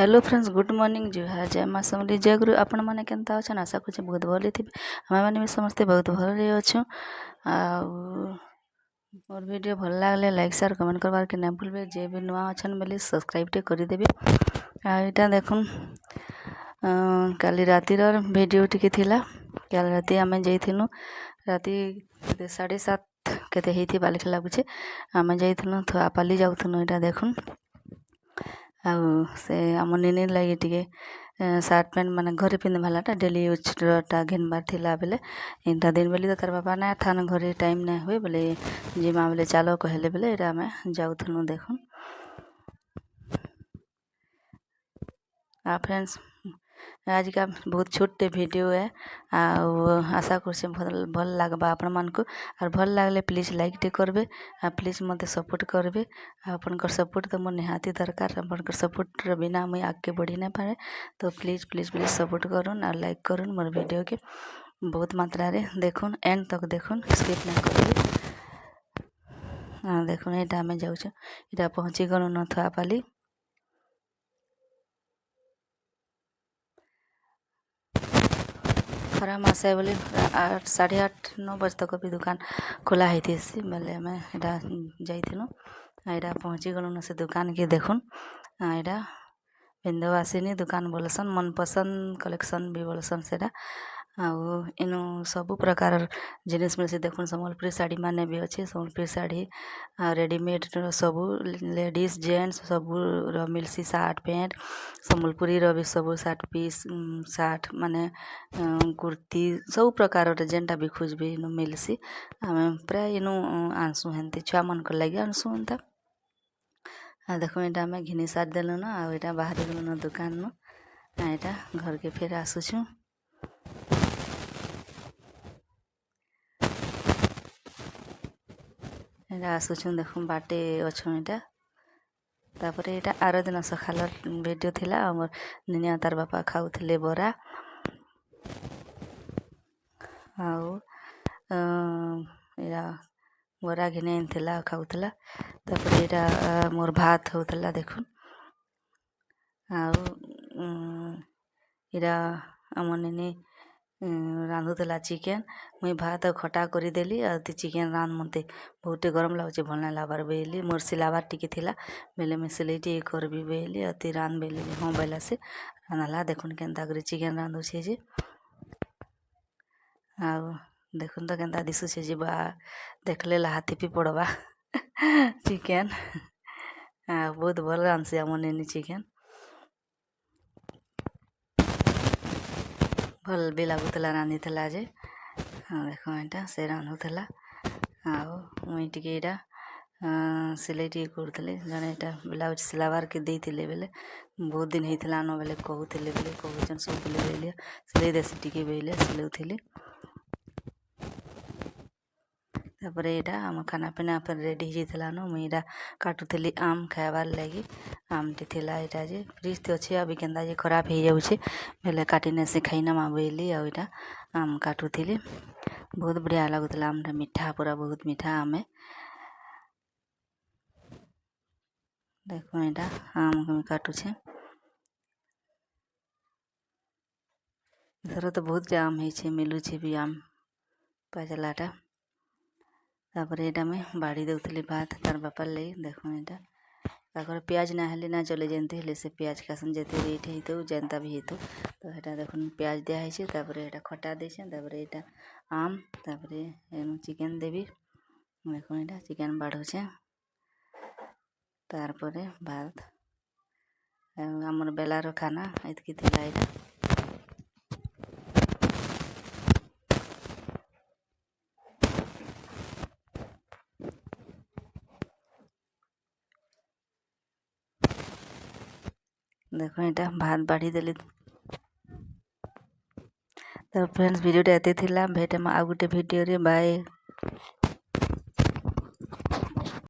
Hello friends, good morning, जुहार, जय माँ समली, जय गुरु। आपण मैंने केनता अच्छन आशा कर बहुत भल थी। आम मैंने भी समस्ते बहुत भल अच्छु। मोर वीडियो भल लगले लाइक शेयर कमेंट करवार के ना भूलबे। जे भी नुआ अच्छन बोले सब्सक्राइब टे करदेवे। आईटा देखुन काली रातिर वीडियो टिके थिला। काल राति आम जाइथिनु राति 7:30 केते हेथि बालिक लागुचे। आम जाइथिनु थुआपाली जाउथिनु। एटा देखुन से आम निनी लगे टे सार्ट पैंट माने घरे पिंधवालाटा डेली यूजटा घिनबार थिला बेले इनटा दिन बेली तो तार बाबा ना थान घरे टाइम ना हुए बोले जिमा बोले चलो कहले बेले एटा आम जाउथनु। देखुन फ्रेंड्स आज का बहुत छोटे वीडियो है। आशा कर भल लगवा आपण मान को। और भल लगले प्लीज लाइक टे करबे। प्लीज मते सपोर्ट करबे। आपनकर सपोर्ट तो मोर निहाती दरकार। आपनकर सपोर्ट बिना मुई आगे बढ़ी ना पारे। तो प्लीज प्लीज प्लीज सपोर्ट करूँ और लाइक करूँ मोर वीडियो के बहुत मात्रा रे देखुन एंड तक देखुन स्किप ना करिए। देखुन एटा आम जाऊँ एटा पहुँची गलु न थुआपाली। खरा मासे बोले 8 8:30 9 बजे तक भी दुकान खोला है थी बेले आम एटा जाइथिनु। एटा पहुँची गलु न से दुकान के देखुन एटा बिंदवासिनी दुकान बोलसन मनपसंद कलेक्शन भी बोलसन सेटा। इनु सबु प्रकार जिनिस मिलसी देखुन। सम्बलपुरी साड़ी माने भी अच्छे सम्बलपुरी साड़ी रेडीमेड सबू लेडीज जेंट्स सबू मिलसी शार्ट पैंट सम्बलपुरी भी सबू शार्ट पीस शार्ट माने कुर्ती सब प्रकार जेनटा भी खोजबे इनु मिलसी। आम प्राय इनु आनसु हेन्ती छुआ मन को लगे आनसु एंता। देखो एटा आम घिनी सारी देलु न आटा बाहर गलु न दुकान न एटा घर के फिर आसुछु। एटा आसुछु देखुन बाटे अच्छु एटा। तापर एटा आर दिन सकाल वीडियो थिला हमर निनिया तार बापा खाउथिले बरा एटा बरा घिने थिला खाउथिला। तापर एटा मोर भात होउथिला देखुन। एटा आम निनी रांधुला चिकेन मुई भात खटा करदेली ती चिकेन रांध मते बहुत गरम लागे भल ना लाबार बेली मोर सिलाबार टिके थिला बेले मैं सिलाई टे करबी बेली ती रांध बेली हाँ बेला से रांधला। देखुन केनता करी चिकेन रांधुछे जे देखुन तो केनता दिशुछे जे बा देखले हाथी भी पड़वा चिकेन बहुत भल रांधसी आम निनी चिकेन भल भी लगुला रांधिला जे। देख एटा से रांधुला मुई टिके एटा सिलाई टे करूँ जड़े एटा ब्लाउज सिलाबार के देते बेले बहुत दिन होता न बेले कहूले बेले कहन सब बेले सिलाई देसी टिके बेले सिलाऊली। तापर एटा आम खाना पीना पर रेडी होता न मुझे काटुली आम खाइबार लगी आम टी थिला एटा जे फ्रिज तो अच्छे अभी केनता जे खराब हो जाऊे बेले काटी नहीं से खाई ना बेली आईटा आम काटुली बहुत बढ़िया लगुला आम मीठा पूरा बहुत मीठा आम। देखो एटा आम काटुछे इधर तो बहुत आम है मिलूचे भी आम पाचलाटा। तापर एटा में बाड़ी देउथली भात तार बापार लगी। देखो एटा ताकर प्याज ना हेले ना चले जेनते हेले से प्याज खासन जेते रेट हेतु जनता भी हेतु तो एटा देखुन प्याज दिया है। तापर एटा खटा देछे तापर एटा आम तापर एनु चिकेन देवी। देखो एटा चिकेन बाढ़ुछे तारपरे भात आमर बेलार खाना एतकी थिला एटा। देखो एटा भात बाढ़ी देली। तो फ्रेंड्स वीडियो एते थिला भेटे आ गोटे वीडियो रे बाय।